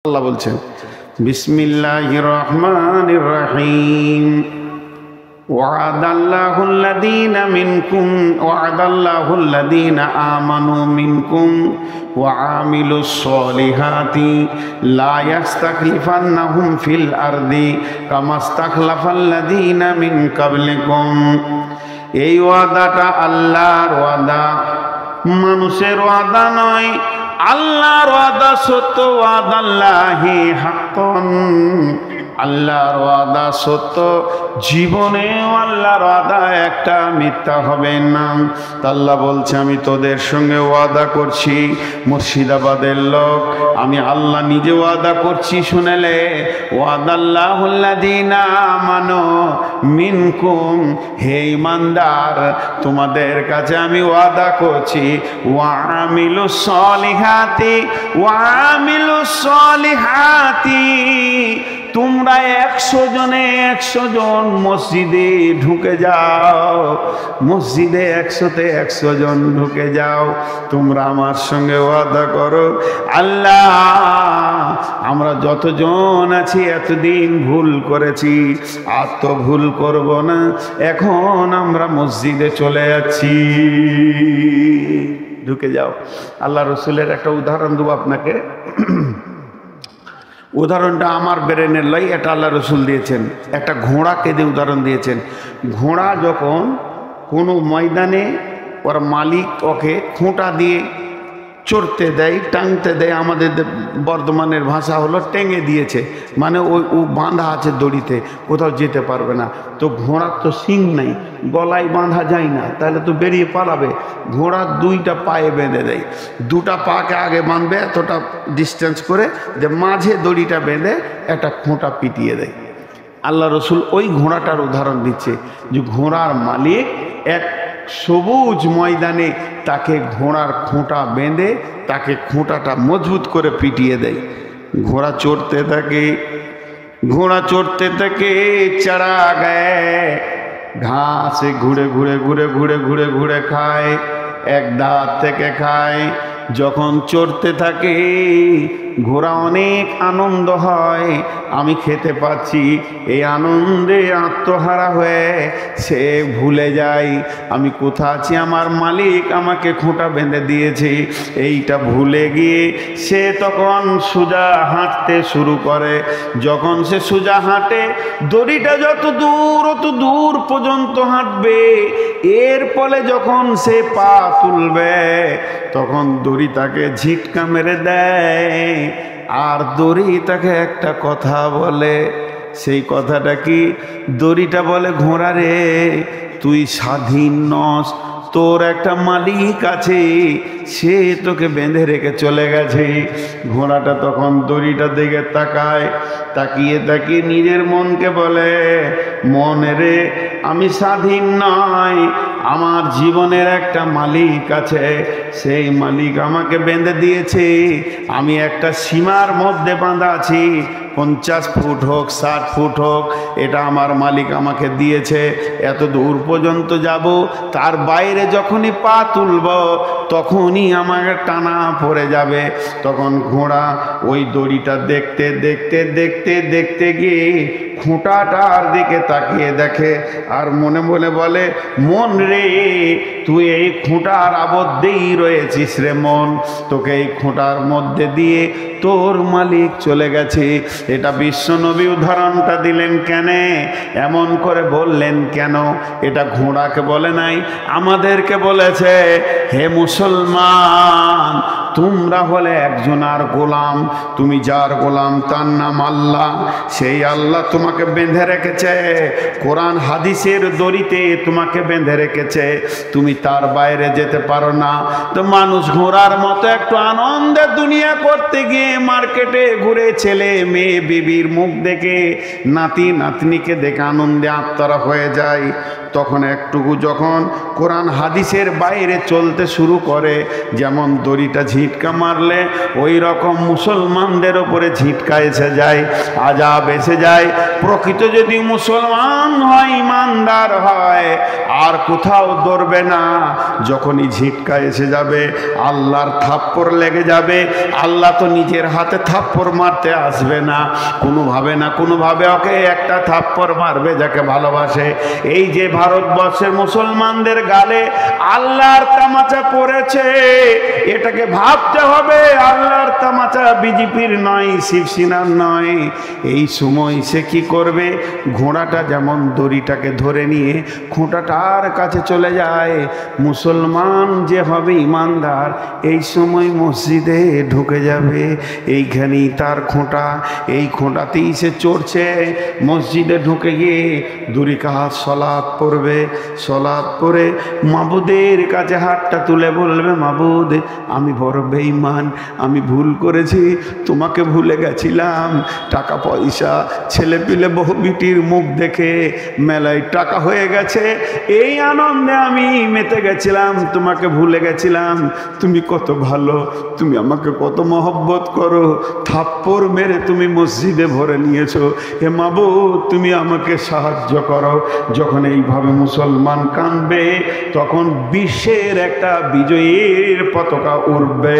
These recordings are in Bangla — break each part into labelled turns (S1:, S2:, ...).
S1: আল্লাহ বলছেন বিসমিল্লাহির রহমানির রহিম ওয়াদাল্লাহুল্লাযীনা আমানু মিনকুম ওয়া আমিলুস সলিহাতি লা ইস্তাখলিফান্নাহুম ফিল আরদি কামা ইস্তাখলাফাল্লাযীনা মিন ক্বাবলিকুম। এই ওয়াদাটা আল্লাহর ওয়াদা, মানুষের ওয়াদা নয়। আল্লাহর ওয়াদা সত্য, ওয়াদাল্লাহি হাক্কান, আল্লাহর ওয়াদা সত্য, জীবনেও আল্লাহর ওয়াদা একটা মিথ্যা হবে না। আল্লাহ বলছে আমি তোদের সঙ্গে ওয়াদা করছি, মুর্শিদাবাদের লোক, আমি আল্লাহ নিজে ওয়াদা করছি, শুনেলে ওয়াদাল্লাহুল্লাযীনা আমানু মিনকুম, হে ঈমানদার তোমাদের কাছে আমি ওয়াদা করছি, ওয়া আমিলুস সলিহাতি, ওয়া আমিলুস সলিহাতি, তোমরা 100 জনে 100 জন মসজিদে ঢুকে যাও, মসজিদে 100তে 100 জন ঢুকে যাও, তোমরা আমার সঙ্গে ওয়াদা করো আল্লাহ আমরা যতজন আছি এতদিন ভুল করেছি, আর তো ভুল করব না, এখন আমরা মসজিদে চলে যাচ্ছি, ঢুকে যাও। আল্লাহ রসুলের একটা উদাহরণ দেবো আপনাকে। উদাহরণটা আমার ব্রেনের লাই, এটা আল্লাহ রসুল দিয়েছেন। একটা ঘোড়াকে দিয়ে উদাহরণ দিয়েছেন। ঘোড়া যখন কোনো ময়দানে ওর মালিক ওকে খোঁটা দিয়ে চড়তে দেয়, টাঙতে দেয়, আমাদের বর্ধমানের ভাষা হলো টেঙে দিয়েছে, মানে ও বাঁধা আছে দড়িতে, কোথাও যেতে পারবে না। তো ঘোড়ার তো শিং নাই, গলায় বাঁধা যায় না, তাহলে তো বেরিয়ে পালাবে। ঘোড়ার 2টা পায়ে বেঁধে দেয়, 2টা পাকে আগে বাঁধবে এতটা ডিস্টেন্স করে, যে মাঝে দড়িটা বেঁধে একটা খোঁটা পিটিয়ে দেয়। আল্লাহ রসুল ওই ঘোড়াটার উদাহরণ দিচ্ছে, যে ঘোড়ার মালিক এক সবুজ ময়দানে তাকে ঘোড়ার খোঁটা বেঁধে তাকে খোঁটাটা মজবুত করে পিটিয়ে দেয়। ঘোড়া চড়তে থাকে, ঘোড়া চড়তে থাকে, চড়া গায়ে ঘাসে ঘুরে ঘুরে ঘুরে ঘুরে ঘুরে ঘুরে খায়, এক ধার থেকে খায়। যখন চড়তে থাকে ঘোড়া অনেক আনন্দ হয়, আমি খেতে পাচ্ছি, এই আনন্দে আত্মহারা হয়ে সে ভুলে যায় আমি কোথা আছি, আমার মালিক আমাকে খোঁটা বেঁধে দিয়েছে, এইটা ভুলে গিয়ে সে তখন সোজা হাঁটতে শুরু করে। যখন সে সোজা হাঁটে, দড়িটা যত দূর অত দূর পর্যন্ত হাঁটবে, এর ফলে যখন সে পা তুলবে তখন দড়ি তাকে ঝিটকা মেরে দেয়, আর দড়ি তাকে একটা কথা বলে। সেই কথাটা কি? দড়িটা বলে, ঘোড়া রে তুই স্বাধীন নস, তোর একটা মালিক আছে, সে তোকে বেঁধে রেখে চলে গেছে। ঘোড়াটা তখন দড়িটা দিকে তাকায়, তাকিয়ে তাকিয়ে নিজের মনকে বলে, মন রে আমি স্বাধীন নয়, আমার জীবনের একটা মালিক আছে, সেই মালিক আমাকে বেঁধে দিয়েছে, আমি একটা সীমার মধ্যে বাঁধা আছি, 50 ফুট হোক 60 ফুট হোক, এটা আমার মালিক আমাকে দিয়েছে, এত দূর পর্যন্ত যাব, তার বাইরে যখনই পা তুলব তখনই আমাকে টানা পড়ে যাবে। তখন ঘোড়া ওই দড়িটা দেখতে দেখতে দেখতে দেখতে গিয়ে খোঁটাটার দিকে তাকিয়ে দেখে, আর মনে মনে বলে, মন রে তুই এই খোঁটার আবদ্ধেই রয়েছিস রে মন, তোকে এই খোঁটার মধ্যে দিয়ে তোর মালিক চলে গেছে। এটা বিশ্বনবী উদাহরণটা দিলেন কেন, এমন করে বললেন কেন? এটা ঘোড়াকে বলে নাই, আমাদেরকে বলেছে, হে মুসলমান তোমরা হলে একজনার গোলাম, তুমি যার গোলাম তার নাম আল্লাহ, সেই আল্লাহ তোমাকে বেঁধে রেখেছে, কোরআন হাদিসের দড়িতে তোমাকে বেঁধে রেখেছে, তুমি তার বাইরে যেতে পারো না। তো মানুষ ঘোড়ার মতো একটু আনন্দের দুনিয়া করতে গিয়ে মার্কেটে ঘুরে ছেলে মেয়ে বিবির মুখ দেখে, নাতি নাতনিকে দেখে আনন্দে আত্মহারা হয়ে যায়। তখন একটুকু যখন কোরআন হাদিসের বাইরে চলতে শুরু করে, যেমন দড়িটা ঝিটকা মারলে ওই রকম মুসলমানদের ওপরে ঝিটকা এসে যায়, আযাব এসে যায়। প্রকৃত যদি মুসলমান হয়, ইমানদার হয়, আর কোথাও দৌড়বে না। যখনই ঝিটকা এসে যাবে, আল্লাহর থাপ্পড় লেগে যাবে। আল্লাহ তো নিজের হাতে থাপ্পড় মারতে আসবে না, কোনোভাবে ওকে একটা থাপ্পড় মারবে যাকে ভালোবাসে। এই যে ভারতবর্ষের মুসলমানদের গালে আল্লাহর তামাচা পড়েছে, এটাকে ভাবতে হবে আল্লাহর তামাচা, বিজেপির নয়, শিবসেনার নয়। এই সময় সে কি করবে? ঘোড়াটা যেমন দড়িটাকে ধরে নিয়ে খোঁটাটার কাছে চলে যায়। মুসলমান যে হবে ইমানদার, এই সময় মসজিদে ঢুকে যাবে। এইখানেই তার খোঁটা, এই খোঁটাতেই সে চড়ছে। মসজিদে ঢুকে গিয়ে দুই রাকাত সালাত পড়বে। সালাত পড়ে মাবুদের কাছে হাতটা তুলে বলবে, মাবুদ আমি বড় বেঈমান, আমি ভুল করেছি, তোমাকে ভুলে গেছিলাম। টাকা পয়সা, ছেলে পিলে, বহু বিটির মুখ দেখে মেলায় টাকা হয়ে গেছে, এই আনন্দে আমি মেতে গেছিলাম, তোমাকে ভুলে গেছিলাম। তুমি কত ভালো, তুমি আমাকে কত মহব্বত করো, থাপ্পড় মেরে তুমি মসজিদে ভরে নিয়েছো। হে মাবুদ তুমি আমাকে সাহায্য করো। যখন এইভাবে মুসলমান কাঁদবে, তখন বিশ্বের একটা বিজয়ীর পতাকা উড়বে।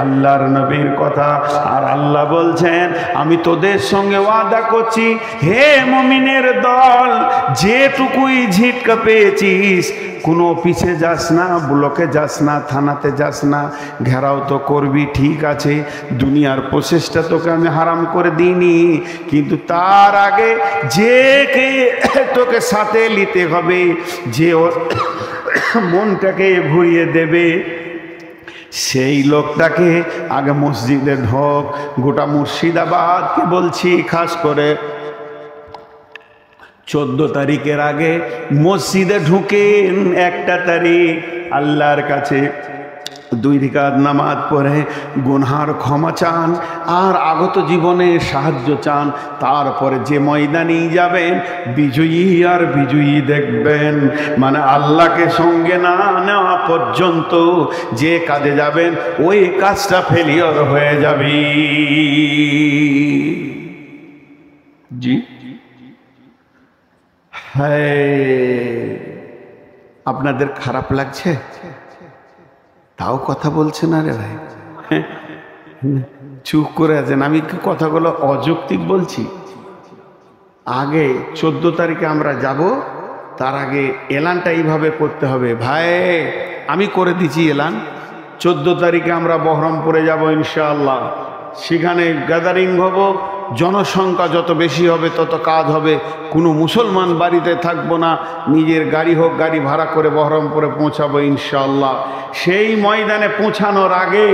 S1: আল্লাহর নবীর কথা। আর আল্লাহ বলছেন, আমি তোদের সঙ্গে ওয়াদা করছি, হে মুমিনের দল, যেটুকুই ঝিটকা পেয়েছিস, কোনো অফিসে যাস না, ব্লকে যাস না, থানাতে যাস না, ঘেরাও তো করবি, ঠিক আছে, দুনিয়ার প্রচেষ্টা তোকে আমি হারাম করে দিইনি, কিন্তু তার আগে যে কে তোকে সাথে নিতে হবে, যে মনটাকে ঘুরিয়ে দেবে, সেই লোকটাকে আগে মসজিদে ঢোক। গোটা মুর্শিদাবাদকে বলছি, খাস করে 14 তারিখের আগে মসজিদে ঢুকেন। 1 তারিখ আল্লাহর কাছে 2 রাকাত নামাজ পড়ে গুনহার ক্ষমা চান আর আগত জীবনে সাহায্য চান। তারপরে যে ময়দানে যাবেন, বিজয়ী আর বিজয়ী দেখবেন। মানে আল্লাহকে সঙ্গে না নেওয়া পর্যন্ত যে কাজে যাবেন, ওই কাজটা ফেলিওর হয়ে যাবে। জি হ্যাঁ, আপনাদের খারাপ লাগছে? তাও কথা বলছে না রে ভাই, চুপ করে আছেন। আমি কি কথাগুলো অযৌক্তিক বলছি? আগে 14 তারিখে আমরা যাব, তার আগে এলানটা এইভাবে করতে হবে। ভাই আমি করে দিচ্ছি এলান, 14 তারিখে আমরা বহরমপুরে যাব ইনশাআল্লাহ। সেখানে গ্যাদারিং হব, জনসংখ্যা যত বেশি হবে তত কাজ হবে। কোনো মুসলমান বাড়িতে থাকবো না, নিজের গাড়ি হোক, গাড়ি ভাড়া করে বহরমপুরে পৌঁছাবো ইনশাআল্লাহ। সেই ময়দানে পৌঁছানোর আগে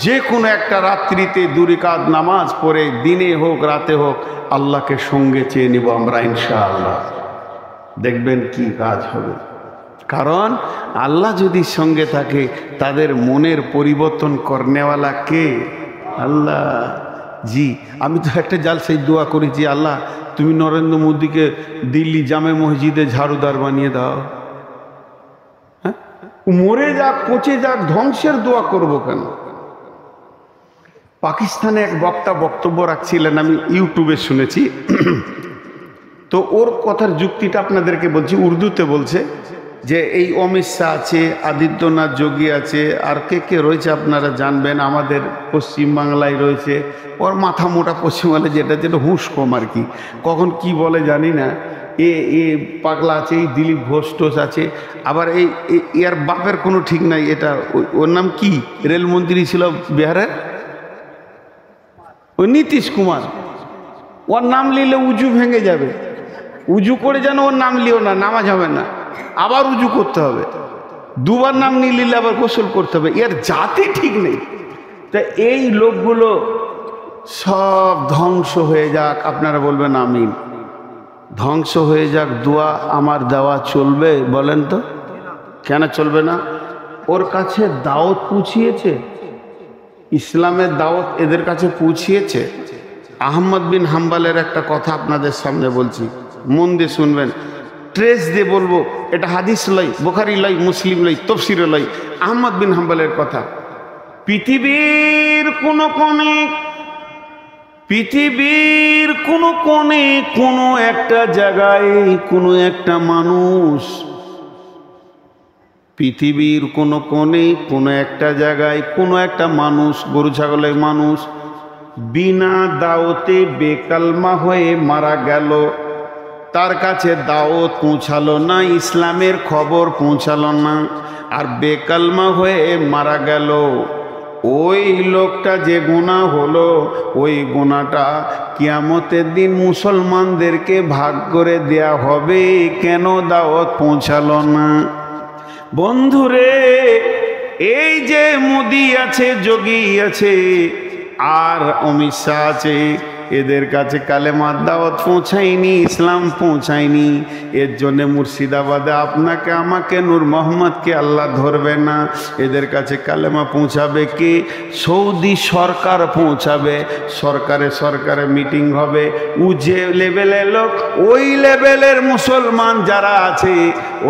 S1: যে কোনো একটা রাত্রিতে 2 রাকাত নামাজ পড়ে, দিনে হোক রাতে হোক, আল্লাহকে সঙ্গে চেয়ে নিব আমরা ইনশাআল্লাহ। দেখবেন কি কাজ হবে। কারণ আল্লাহ যদি সঙ্গে থাকে, তাদের মনের পরিবর্তন করনেওয়ালা কে? আল্লাহ। জি, আমি তো একটা জালসায় দোয়া করেছি, আল্লাহ তুমি নরেন্দ্র মোদীকে দিল্লি জামে মসজিদে ঝাড়ুদার বানিয়ে দাও। হ্যাঁ, মরে যাক, পচে যাক, ধ্বংসের দোয়া করব কেন? পাকিস্তানে এক বক্তা বক্তব্য রাখছিলেন, আমি ইউটিউবে শুনেছি। তো ওর কথার যুক্তিটা আপনাদেরকে বলছি, উর্দুতে বলছে যে এই অমিত শাহ আছে, আদিত্যনাথ যোগী আছে, আর কে কে রয়েছে আপনারা জানবেন, আমাদের পশ্চিমবাংলায় রয়েছে। ওর মাথা মোটা পশ্চিমবাংলায় যেটা হুঁশ কম আর কি, কখন কি বলে জানি না। এ পাগলা আছে, এই দিলীপ ঘোষ টোষ আছে, আবার এর বাপের কোনো ঠিক নাই। এটা ওর নাম কি, রেলমন্ত্রী ছিল বিহারের, ওই নীতিশ কুমার। ওর নাম নিলে উজু ভেঙে যাবে, উজু করে যেন ওর নাম লিও না, নামাজ হবে না, আবার উজু করতে হবে, 2 বার নাম নিয়ে নিলে আবার গোসল করতে হবে। এর জাতি ঠিক নেই। তা এই লোকগুলো সব ধ্বংস হয়ে যাক, আপনারা বলবেন আমিন। ধ্বংস হয়ে যাক, দোয়া আমার দেওয়া চলবে? বলেন তো কেন চলবে না? ওর কাছে দাওয়াত পৌঁছিয়েছে, ইসলামের দাওয়াত এদের কাছে পৌঁছিয়েছে। আহমদ বিন হাম্বলের একটা কথা আপনাদের সামনে বলছি, মন দিয়ে শুনবেন, ট্রেস দিয়ে বলবো। এটা হাদিস লই, বুখারী লই, মুসলিম লই, তফসিরে লই, আহমদ বিন হাম্বলের কথা। পৃথিবীর কোনো কোণে কোনো একটা জায়গায় কোনো একটা মানুষ, পৃথিবীর কোনো কোণে কোনো একটা জায়গায় কোনো একটা মানুষ, গরু ছাগলের মানুষ, বিনা দাওতে বেকালমা হয়ে মারা গেল। তার কাছে দাওয়াত পৌঁছালো না, ইসলামের খবর পৌঁছালো না, আর বেকালমা হয়ে মারা গেল। ওই লোকটা যে গুনাহ হলো, ওই গুনাহটা কিয়ামতের দিন মুসলমানদেরকে ভাগ করে দেয়া হবে। কেন দাওয়াত পৌঁছালো না? বন্ধুরে, এই যে মোদি আছে, যোগী আছে, আর অমিত শাহ আছে, এদের কাছে কালেমার দাওয়াত পৌঁছায়নি, ইসলাম পৌঁছায়নি। এর জন্যে মুর্শিদাবাদে আপনাকে আমাকে নূর মোহাম্মদকে আল্লাহ ধরবে না। এদের কাছে কালেমা পৌঁছাবে কে? সৌদি সরকার পৌঁছাবে। সরকারে মিটিং হবে, ও যে লেভেলের লোক, ওই লেভেলের মুসলমান যারা আছে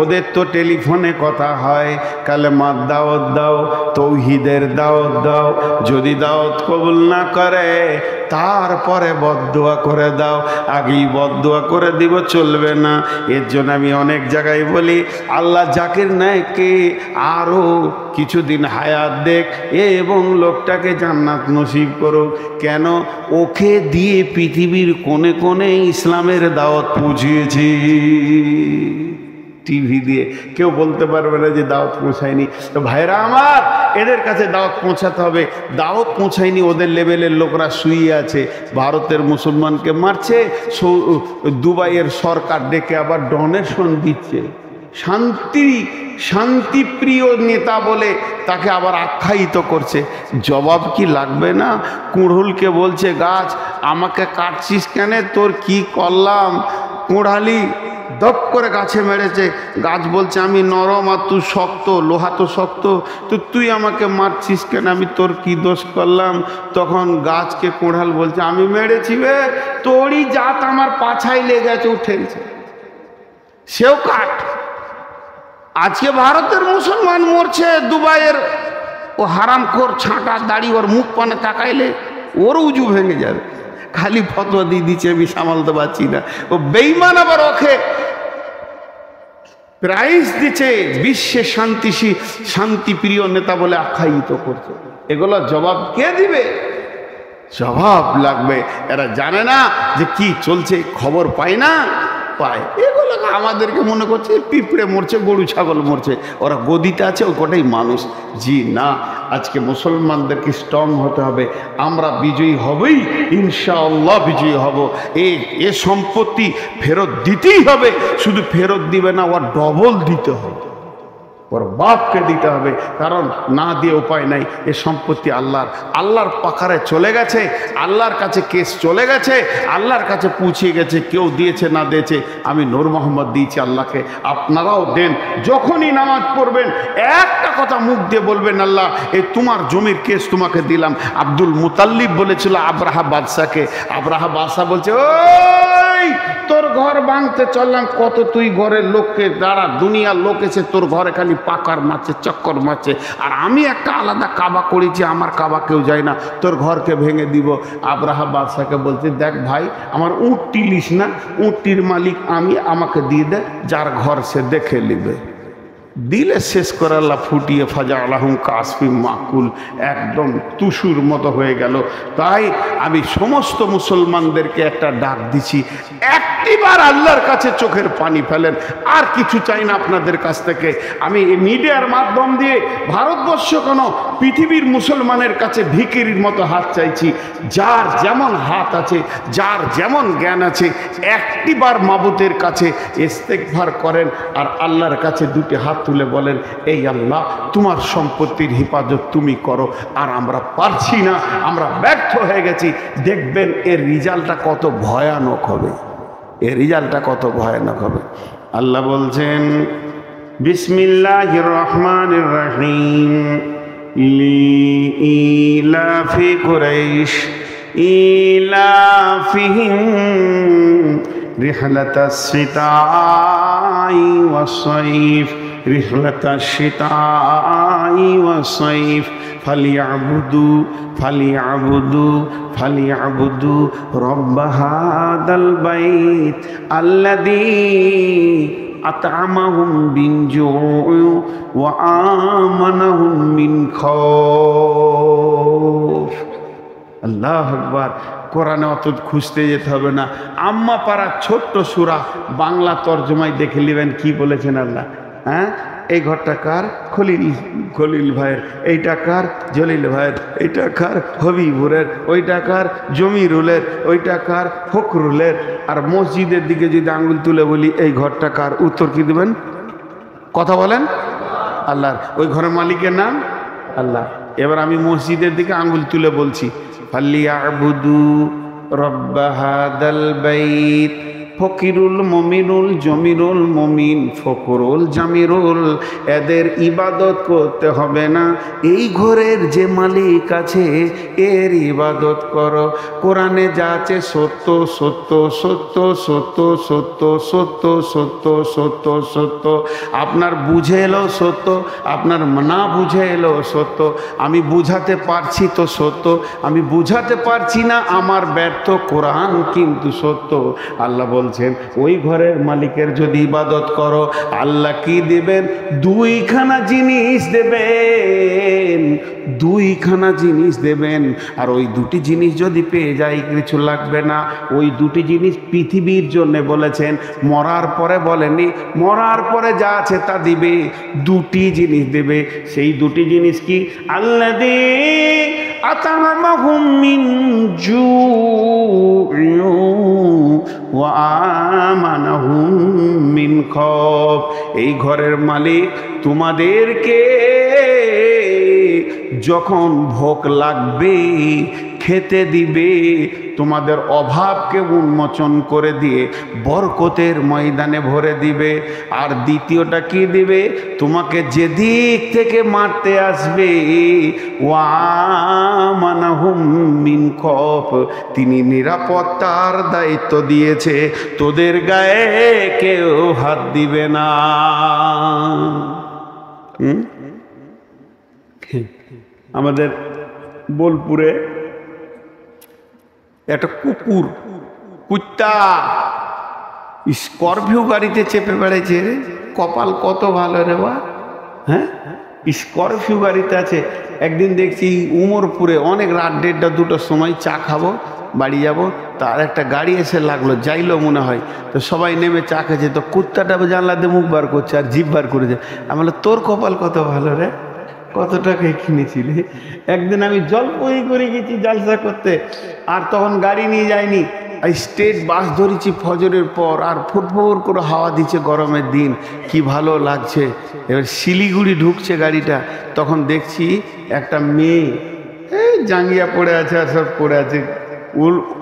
S1: ওদের তো টেলিফোনে কথা হয়, কালেমার দাওয়াত দাও, তৌহিদের দাওয়াত দাও। যদি দাওয়াত কবুল না করে তারপরে বদদুয়া করে দাও, আগেই বদদুয়া করে দিব চলবে না। এর জন্য আমি অনেক জায়গায় বলি, আল্লাহ জাকির নায়েককে আরও কিছুদিন হায়াত দেখ এবং লোকটাকে জান্নাত নসিব করুক। কেন? ওকে দিয়ে পৃথিবীর কোণে কোণে ইসলামের দাওয়াত পৌঁছিয়েছি। টিভি দিয়ে কেউ বলতে পারবে না যে দাওয়াত পৌঁছায়নি। তো ভাইরা আমার, এদের কাছে দাওয়াত পৌঁছাতে হবে। দাওয়াত পৌঁছায়নি, ওদের লেভেলের লোকরা শুয়ে আছে, ভারতের মুসলমানকে মারছে, দুবাইয়ের সরকার ডেকে আবার ডোনেশন দিচ্ছে, শান্তিপ্রিয় নেতা বলে তাকে আবার আখ্যায়িত করছে। জবাব কি লাগবে না? কুড়ুলকে বলছে, গাছ আমাকে কাটছিস কেন, তোর কি করলাম? কুড়ালি দপ করে গাছে মেরেছে। গাছ বলছে, আমি নরম আর তুই শক্ত, লোহা তো শক্ত, তো তুই আমাকে মারছিস কেন, আমি তোর কি দোষ করলাম? তখন গাছকে কোড়াল বলছে, আমি মেরেছি বে, তোরই জাত আমার পাছায় লেগেছে, উঠেছে, সেও কাট। আজকে ভারতের মুসলমান মরছে, দুবাইয়ের ও হারামখোর ছাঁটা দাড়ি, ওর মুখ পানে তাকাইলে ওর উজু ভেঙে যাবে। খালি ফতোয়া দিয়ে দিচ্ছে, আমি সামালতে পারছি না। ও বেঈমান আবার ওকে প্রাইজ দিচ্ছে, বিশ্বের শান্তিপ্রিয় নেতা বলে আখ্যায়িত করছে। এগুলো জবাব কে দিবে? জবাব লাগবে। এরা জানে না যে কি চলছে, খবর পায় না, পায়। এগুলো আমাদেরকে মনে করছে পিঁপড়ে মরছে, গরু ছাগল মরছে, ওরা গদিতে আছে, ও কোটাই মানুষ। জি না, আজকে মুসলমানদেরকে স্ট্রং হতে হবে। আমরা বিজয়ী হবই, ইনশাআল্লাহ বিজয়ী হব। এ সম্পত্তি ফেরত দিতেই হবে। শুধু ফেরত দিবে না, ওর ডবল দিতে হবে, ওর বাপকে দিতে হবে, কারণ না দিয়ে উপায় নাই। এ সম্পত্তি আল্লাহর পাখারে চলে গেছে, আল্লাহর কাছে কেস চলে গেছে, আল্লাহর কাছে পৌঁছে গেছে। কেউ দিয়েছে না দিয়েছে, আমি নূর মোহাম্মদ দিয়েছি আল্লাহকে, আপনারাও দেন। যখনই নামাজ পড়বেন একটা কথা মুখ দিয়ে বলবেন, আল্লাহ এই তোমার জমির কেস তোমাকে দিলাম। আব্দুল মুতাল্লিব বলেছিল আব্রাহা বাদশাকে, আব্রাহা বাদশা বলছে, ওই তোর ঘর ভাঙতে চললাম, কত তুই ঘরের লোককে দ্বারা দুনিয়ার লোক এসে তোর ঘরে খালি পাকার মারছে, চক্কর মারছে, আর আমি একটা আলাদা কাবা করেছি, আমার কাবা কেউ যায় না, তোর ঘরকে ভেঙে দিব। আব্রাহা বাদশাকে বলছে, দেখ ভাই, আমার উটটি লিস না, উটটির মালিক আমি, আমাকে দিয়ে দে, যার ঘর সে দেখে নিবে। দিলে শেষ করে আল্লাহ ফুটিয়ে ফাজা আলাহুম কাসফি মাকুল, একদম তুসুর মতো হয়ে গেল। তাই আমি সমস্ত মুসলমানদেরকে একটা ডাক দিছি, একটিবার আল্লাহর কাছে চোখের পানি ফেলেন। আর কিছু চাই না আপনাদের কাছ থেকে। আমি এই মিডিয়ার মাধ্যম দিয়ে ভারতবর্ষ কেন, পৃথিবীর মুসলমানের কাছে ভিখিরির মতো হাত চাইছি। যার যেমন হাত আছে, যার যেমন জ্ঞান আছে, একটিবার মাবুদের কাছে ইস্তেগফার করেন আর আল্লাহর কাছে দুটি হাত তুলে বলেন, এই আল্লাহ তোমার সম্পত্তির হেফাজত তুমি করো, আর আমরা পারছি না, আমরা ব্যর্থ হয়ে গেছি। দেখবেন এর রেজাল্টটা কত ভয়ানক হবে, এর রেজাল্টটা কত ভয়ানক হবে। আল্লাহ বলছেন, বিসমিল্লাহির রহমানির রহিম, লিইলাফি কুরাইশ ইলাফিহিম রিহলাতাস শিতাই ওয়াস সাইফ, رحلة الشتاء والصيف ফালিয়াবুদু ফালিয়াবুদু ফালিয়াবুদু রব্ব হাদাল বাইত আল্লাযী আত'আমাহুম মিন জু'ইন ওয়া আমানাহুম মিন খাউফ। আল্লাহু আকবার। কোরআনে অত খুঁজতে যেতে হবে না, আম্মা পাড়া ছোট্ট সূরা বাংলা তর্জমায় দেখে নেবেন কি বলেছেন আল্লাহ। হ্যাঁ, এই ঘরটা কার? খলিল ভাইয়ের, এইটা কার? জলিল ভাইয়ের, এইটা কার? হবিবুরের, ওইটা কার? জমিরুলের, ওইটা কার? ফখরুলের। আর মসজিদের দিকে যদি আঙ্গুল তুলে বলি এই ঘরটা কার, উত্তর কি দেবেন? কথা বলেন। আল্লাহর। ওই ঘরের মালিকের নাম আল্লাহ। এবার আমি মসজিদের দিকে আঙ্গুল তুলে বলছি ফালিয়াবুদু রব্ব হাদাল বাইত, ফকিরুল মমিনুল জমিরুল মমিন ফকরুল জামিরুল, এদের ইবাদত করতে হবে না, এই ঘরের যে মালিক আছে এর ইবাদত করো। কোরআনে যা আছে সত্য সত্য সত্য সত্য সত্য সত্য সত্য সত্য সত্য। আপনার বুঝে এলো সত্য, আপনার না বুঝে এলো সত্য। আমি বুঝাতে পারছি তো সত্য, আমি বুঝাতে পারছি না আমার ব্যর্থ কোরআন কিন্তু সত্য। আল্লাহ বলছেন ওই ঘরের মালিকের যদি ইবাদত করো আল্লাহ কি দেবেন? দুইখানা জিনিস দেবেন, দুইখানা জিনিস দেবেন। আর ওই দুটি জিনিস যদি পেয়ে যাই কিছু লাগবে না। ওই দুটি জিনিস পৃথিবীর জন্য বলেছেন, মরার পরে বলেনি, মরার পরে যা আছে তা দিবে। দুটি জিনিস দেবে। সেই দুটি জিনিস কি? আল্লাযী আত'আমাহুম মিন জু'ইন ওয়া আমানাহুম মিন খাউফ। এই ঘরের মালিক তোমাদেরকে যখন ভোগ লাগবে খেতে দিবে, তোমাদের অভাবকে উন্মোচন করে দিয়ে বরকতের ময়দানে ভরে দিবে। আর দ্বিতীয়টা কি দিবে? তোমাকে যেদিক থেকে মারতে আসবে ওয়া আমানাহুম মিন খাউফ, তিনি নিরাপত্তার দায়িত্ব দিয়েছে, তোদের গায়ে কেউ হাত দিবে না। আমাদের বোলপুরে একটা কুকুর, কুত্তা স্করপিও গাড়িতে চেপে বেড়াইছে রে। কপাল কত ভালো রে বা। হ্যাঁ, স্করপিও গাড়িতে আছে। একদিন দেখছি উমরপুরে অনেক রাত 1:30 2টার সময় চা খাবো, বাড়ি যাব, তার একটা গাড়ি এসে লাগলো, যাইলো মনে হয়। তো সবাই নেমে চা খেয়েছে, তো কুত্তাটা জানলা দিয়ে মুখ বার করছে আর জিভ বার করেছে। আমি বললাম তোর কপাল কত ভালো রে, কত টাকায় কিনেছিলি? একদিন আমি জলপই করে গেছি জালসা করতে, আর তখন গাড়ি নিয়ে যাইনি, স্টেট বাস ধরেছি ফজরের পর, আর ফুটফুট করে হাওয়া দিচ্ছে গরমের দিন, কি ভালো লাগছে। এবার শিলিগুড়ি ঢুকছে গাড়িটা, তখন দেখছি একটা মেয়ে জাঙ্গিয়া পড়ে আছে আর সব পড়ে আছে,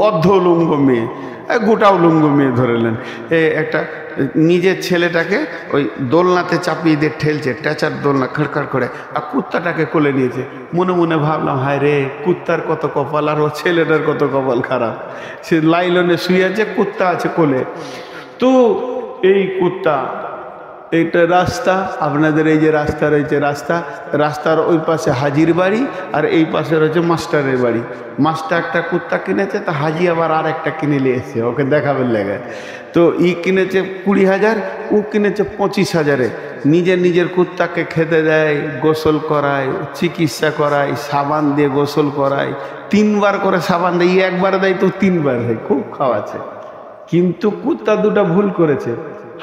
S1: অর্ধ উলঙ্গ মেয়ে, গোটা উলঙ্গ মেয়ে ধরেলেন। একটা নিজের ছেলেটাকে ওই দোলনাতে চাপিয়ে দিয়ে ঠেলছে, ট্যাচার দোলনা খড়খড় করে, আর কুত্তাটাকে কোলে নিয়েছে। মনে মনে ভাবলাম হায় রে, কুত্তার কত কপাল আর ও ছেলেটার কত কপাল খারাপ। সে লাইলনে শুয়ে আছে, কুত্তা আছে কোলে। তো এই কুত্তা, এইটা রাস্তা, আপনাদের এই যে রাস্তা রয়েছে, রাস্তার ওই পাশে হাজির বাড়ি আর এই পাশে রয়েছে মাস্টারের বাড়ি। মাস্টার একটা কুত্তা কিনেছে, তা হাজি আবার আর একটা কিনে নিয়ে এসছে ওকে দেখাবেন লেগে। তো কিনেছে 20,000, ও কিনেছে 25,000-এ। নিজের কুত্তাকে খেতে দেয়, গোসল করায়, চিকিৎসা করায়, সাবান দিয়ে গোসল করায়, 3বার করে সাবান দেয়। একবার দেয় তো 3বার দেয়, খুব খাওয়াছে। কিন্তু কুত্তা দুটা ভুল করেছে।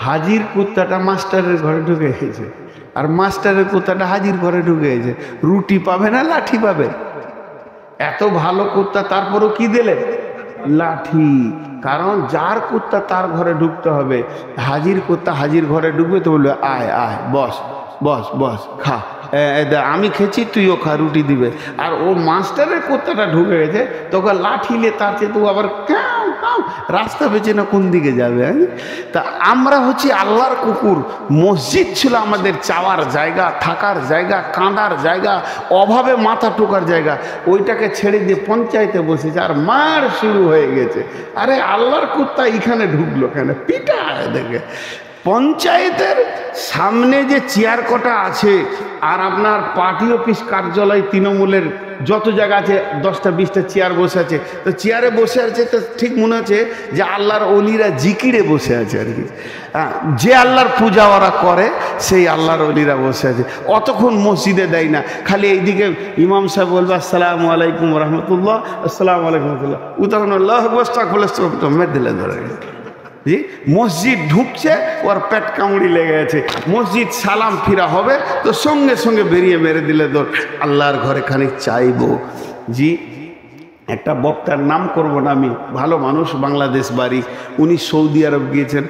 S1: হাজির কুত্তাটা মাস্টারের ঘরে ঢুকে গেছে, আর মাস্টারের কুত্তাটা হাজির ঘরে ঢুকে গেছে। রুটি পাবে না লাঠি পাবে? এত ভালো কুত্তা, তারপরও কি দিলে? লাঠি। কারণ যার কুত্তা তার ঘরে ঢুকতে হবে। হাজির কুত্তা হাজির ঘরে ঢুকবে তো বলবে আয় আয়, বস বস বস, খা, আমি খেয়েছি তুইও খা, রুটি দিবে। আর ও মাস্টারের কুত্তাটা ঢুকে গেছে, তোকে লাঠিলে তার চেয়ে তো আবার কাউ কাউ রাস্তা বেছে না কোন দিকে যাবে। তা আমরা হচ্ছি আল্লাহর কুকুর। মসজিদ ছিল আমাদের চাওয়ার জায়গা, থাকার জায়গা, কাঁদার জায়গা, অভাবে মাথা টোকার জায়গা। ওইটাকে ছেড়ে দিয়ে পঞ্চায়েতে বসেছে, আর মার শুরু হয়ে গেছে। আরে আল্লাহর কুত্তা এখানে ঢুকলো কেন? পিটা দেখে পঞ্চায়েতের সামনে যে চেয়ার কটা আছে আর আপনার পার্টি অফিস কার্যালয় তৃণমূলের যত জায়গা আছে 10টা 20টা চেয়ার বসে আছে, তো চেয়ারে বসে আছে তো ঠিক মনে হচ্ছে যে আল্লাহর অলিরা জিকিরে বসে আছে আর কি। যে আল্লাহর পূজা ওরা করে সেই আল্লাহর অলিরা বসে আছে। অতক্ষণ মসজিদে দেয় না, খালি এইদিকে ইমাম সাহেব বলবে আসসালামু আলাইকুম রহমতুল্লাহ, আসসালামু আলাইকুম রহমতুল্লাহ, ও তখন আল্লাহ দিলে ধরে জি মসজিদ ঢুকছে, ওর পেট কামড়ি লেগে আছে। মসজিদ সালাম ফিরা হবে তো সঙ্গে সঙ্গে বেরিয়ে মেরে দিলে তো আল্লাহর ঘরে খানিক চাইবো। জি একটা বক্তার নাম করব না আমি, ভালো মানুষ, বাংলাদেশ বাড়ি, উনি সৌদি আরব গিয়েছেন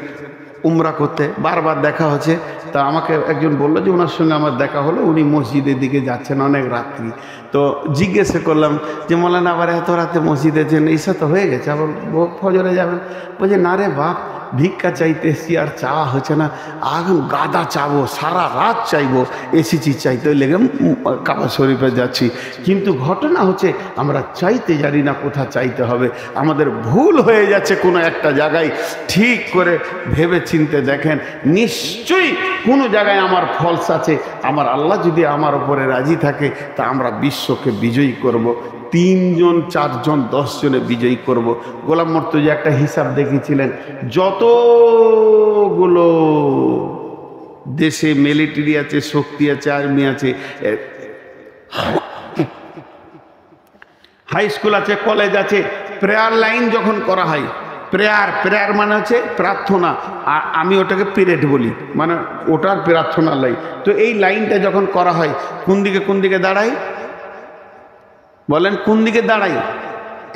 S1: উমরা করতে, বারবার দেখা হচ্ছে। তা আমাকে একজন বললো যে ওনার সঙ্গে আমার দেখা হলো, উনি মসজিদের দিকে যাচ্ছেন অনেক রাত্রি। তো জিজ্ঞেসে করলাম যে মৌলানা আবার এত রাতে মসজিদে যান, এইসব তো হয়ে গেছে, আবার ফজরে যাবেন? বলছে না রে বাপ, ভিক্ষা চাইতে এসছি আর চাওয়া হচ্ছে না, এখন গাদা চাবো, সারা রাত চাইবো, এসেছি চাইতে, ওই লেগে কাবা শরীফে যাচ্ছি। কিন্তু ঘটনা হচ্ছে আমরা চাইতে জানি না কোথা চাইতে হবে, আমাদের ভুল হয়ে যাচ্ছে কোনো একটা জায়গায়। ঠিক করে ভেবে চিনতে দেখেন, নিশ্চয়ই কোনো জায়গায় আমার ফলস আছে। আমার আল্লাহ যদি আমার উপরে রাজি থাকে তা আমরা বিশ্বকে বিজয়ী করব। 3 জন 4 জন 10 জনে বিজয়ী করব। গোলাম মর্তুজা একটা হিসাব দেখিয়েছিলেন, যতগুলো দেশে মিলিটারি আছে, শক্তি আছে, আর্মি আছে, হাই স্কুল আছে, কলেজ আছে, প্রেয়ার লাইন যখন করা হয়, প্রেয়ার মানে হচ্ছে প্রার্থনা, আর আমি ওটাকে পিরিয়ড বলি, মানে ওটার প্রার্থনা লাইন। তো এই লাইনটা যখন করা হয় কোন দিকে দাঁড়াই বলেন? কোন দিকে দাঁড়াই?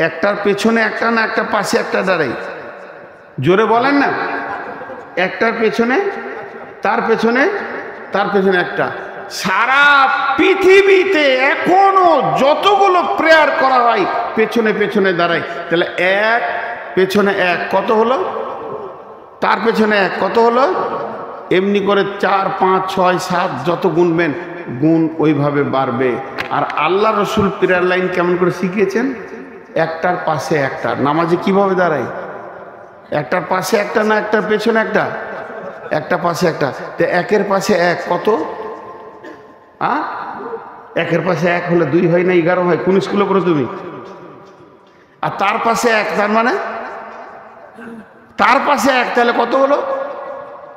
S1: একটার পেছনে একটা না একটা পাশে একটা দাঁড়াই? জোরে বলেন না। একটার পেছনে, তার পেছনে একটা। সারা পৃথিবীতে এখনো যতগুলো প্রেয়ার করা হয় পেছনে দাঁড়াই। তাহলে এক পেছনে এক কত হলো? তার পেছনে এক কত হলো? এমনি করে 4 5 6 7 যত গুনবেন গুণ ওইভাবে বাড়বে। আর আল্লাহ রসুল প্রেয়ার লাইন কেমন করে শিখিয়েছেন? একটার পাশে একটা। নামাজে কিভাবে দাঁড়ায়? একটার পাশে একটা না একটার পেছনে একটা? একটা পাশে একটা। তো একের পাশে এক কত? একের পাশে এক হলে 2 হয় না 11 হয়? কোন স্কুলে পড়ো তুমি? আর তার পাশে এক, তার মানে তার পাশে এক, তাহলে কত হলো?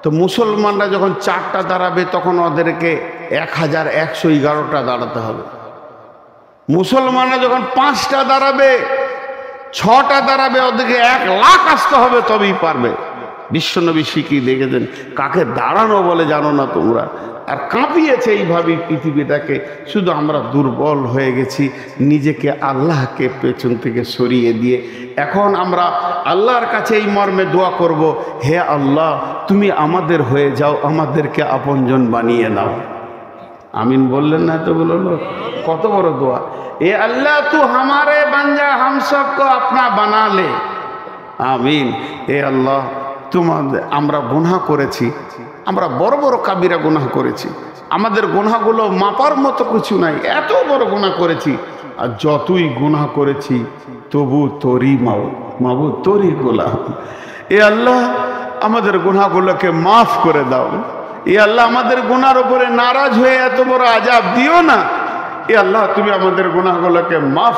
S1: তো মুসলমানরা যখন 4টা দাঁড়াবে তখন ওদেরকে 1111টা দাঁড়াতে হবে। মুসলমানরা যখন 5টা দাঁড়াবে, 6টা দাঁড়াবে, ওদেরকে 1 লাখ আসতে হবে, তবেই পারবে। বিশ্বনবী শিখিয়ে দেখেছেন, কাকে দাঁড়ানো বলে জানো না তোমরা? আর কাঁপিয়েছে এইভাবেই পৃথিবীটাকে। শুধু আমরা দুর্বল হয়ে গেছি, নিজেকে আল্লাহকে পেছন থেকে সরিয়ে দিয়ে। এখন আমরা আল্লাহর কাছে এই মর্মে দোয়া করব, হে আল্লাহ তুমি আমাদের হয়ে যাও, আমাদেরকে আপনজন বানিয়ে নাও। আমিন বললেন না এতগুলো লোক? কত বড় দোয়া। এ আল্লাহ তু হামারে বাঞ্জা হাম সবকো আপনা বানা লে। আমিন। এ আল্লাহ তোমাদের, আমরা গুনাহ করেছি, আমরা বড় বড় কাবিরা গুনাহ করেছি, আমাদের গুনাহগুলো মাপার মতো কিছু নাই, এত বড় গুনাহ করেছি। আর যতই গুনাহ করেছি তবু তোরই মাবুদ, তোরই গোলাম। এ আল্লাহ আমাদের গুনাহগুলোকে মাফ করে দাও। এ আল্লাহ আমাদের গুনার উপরে নারাজ হয়ে এত বড় আযাব দিও না। এ আল্লাহ তুমি আমাদের গুনাহগুলোকে মাফ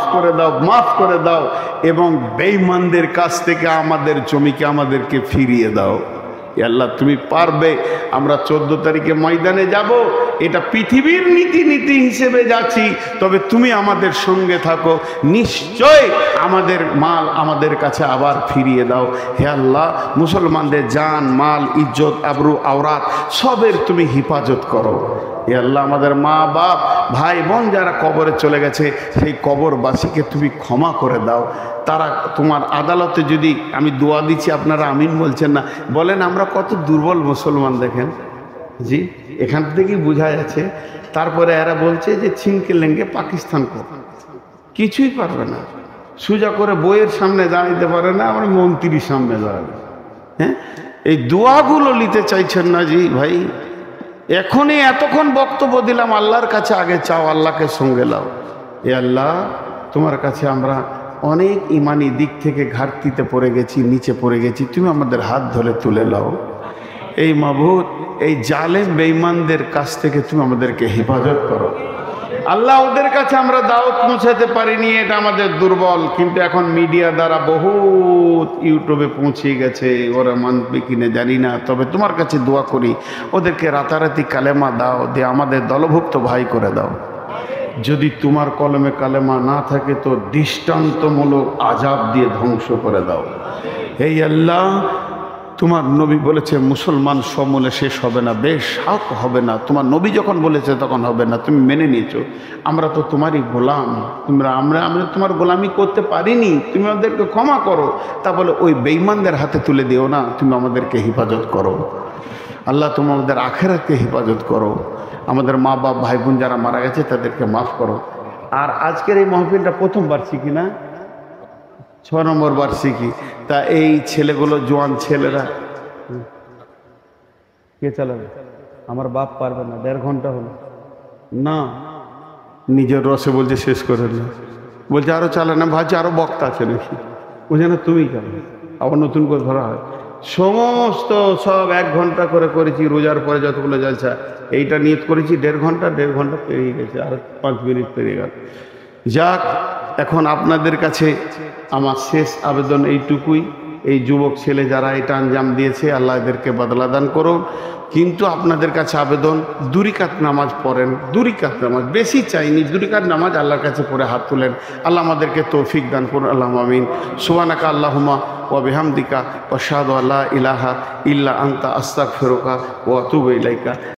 S1: করে দাও এবং বেঈমানদের কাছ থেকে আমাদের জমিকে আমাদেরকে ফিরিয়ে দাও। এ আল্লাহ তুমি পারবে। আমরা 14 তারিখে ময়দানে যাব, এটা পৃথিবীর নীতি হিসেবে যাচ্ছি, তবে তুমি আমাদের সঙ্গে থাকো, নিশ্চয় আমাদের মাল আমাদের কাছে আবার ফিরিয়ে দাও। হে আল্লাহ মুসলমানদের জান মাল ইজ্জত আবরু আওরাত সবের তুমি হিফাজত করো। এ আল্লাহ আমাদের মা বাপ ভাই বোন যারা কবরে চলে গেছে সেই কবরবাসীকে তুমি ক্ষমা করে দাও। তারা তোমার আদালতে যদি, আমি দোয়া দিচ্ছি আপনারা আমিন বলছেন না, বলেন আমরা কত দুর্বল মুসলমান দেখেন। জি এখান থেকেই বোঝা যাচ্ছে। তারপরে এরা বলছে যে ছিনকে লেঙ্গে পাকিস্তান কো, কিছুই পারবে না। সোজা করে বইয়ের সামনে দাঁড়াইতে পারে না, আমরা মন্ত্রীর সামনে দাঁড়াবে। হ্যাঁ এই দোয়াগুলো নিতে চাইছেন না জি ভাই। এখনই এতক্ষণ বক্তব্য দিলাম, আল্লাহর কাছে আগে চাও, আল্লাহকে সঙ্গে লাও। এ আল্লাহ তোমার কাছে আমরা অনেক ইমানি দিক থেকে ঘাটতিতে পড়ে গেছি, নিচে পড়ে গেছি, তুমি আমাদের হাত ধরে তুলে লাও। এই মাবুদ এই জালেম বেঈমানদের কাছ থেকে তুমি আমাদেরকে হেফাজত করো আল্লাহ। ওদের কাছে আমরা দাওয়াত পৌঁছাতে পারিনি, এটা আমাদের দুর্বল, কিন্তু এখন মিডিয়া দ্বারা বহুত ইউটিউবে পৌঁছে গেছে, ওরা মানবে কিনা জানি না, তবে তোমার কাছে দোয়া করি ওদেরকে রাতারাতি কালেমা দাও, দিয়ে আমাদের দলভুক্ত ভাই করে দাও। যদি তোমার কলমে কালেমা না থাকে তো দৃষ্টান্তমূলক আযাব দিয়ে ধ্বংস করে দাও। হে আল্লাহ, তোমার নবী বলেছে মুসলমান সমূলে শেষ হবে না, বেশ হক হবে না। তোমার নবী যখন বলেছে তখন হবে না, তুমি মেনে নিয়েছো। আমরা তো তোমারই গোলাম, আমরা তোমার গোলামি করতে পারিনি, তুমি আমাদেরকে ক্ষমা করো। তা বলে ওই বেঈমানদের হাতে তুলে দিও না, তুমি আমাদেরকে হেফাজত করো আল্লাহ। তুমি আমাদের আখিরাতকে হেফাজত করো, আমাদের মা বাপ ভাই বোন যারা মারা গেছে তাদেরকে মাফ করো। আর আজকের এই মাহফিলটা প্রথম বার্ষিকী না, 6 নম্বর বার্ষিকী। তা এই ছেলেগুলো জোয়ান ছেলেরা কে চালাবে? আমার বাপ পারবে না, 1.5 ঘন্টা হলো না, নিজের রসে বলছে শেষ করে না, বলছে আরো চালা না, ভাবছে আরো বক্তা আছে নাকি, বলছে না তুমি চালাবে, আবার নতুন করে ধরা হয়। সমস্ত সব 1 ঘন্টা করে করেছি, রোজার পরে যতগুলো জলসা, এইটা নিয়ত করেছি 1.5 ঘন্টা, 1.5 ঘন্টা পেরিয়ে গেছে, আর 5 মিনিট পেরিয়ে গেল। যাক, এখন আপনাদের কাছে আমার শেষ আবেদন এইটুকুই, এই যুবক ছেলে যারা এটা আঞ্জাম দিয়েছে আল্লাহ এদেরকে বদলা দান করুন। কিন্তু আপনাদের কাছে আবেদন, 2 রাকাত নামাজ পড়েন, 2 রাকাত নামাজ, বেশি চাইনি, 2 রাকাত নামাজ আল্লাহর কাছে পড়ে হাত তুলেন, আল্লাহ আমাদেরকে তৌফিক দান করুন। আল্লাহুম্মা আমিন। সুবহানাকা আল্লাহুম্মা ওয়া বিহামদিকা ওয়া আশহাদু আল্লা ইলাহা ইল্লা আনতা আস্তাগফিরুকা ওয়া আতুবু ইলাইকা।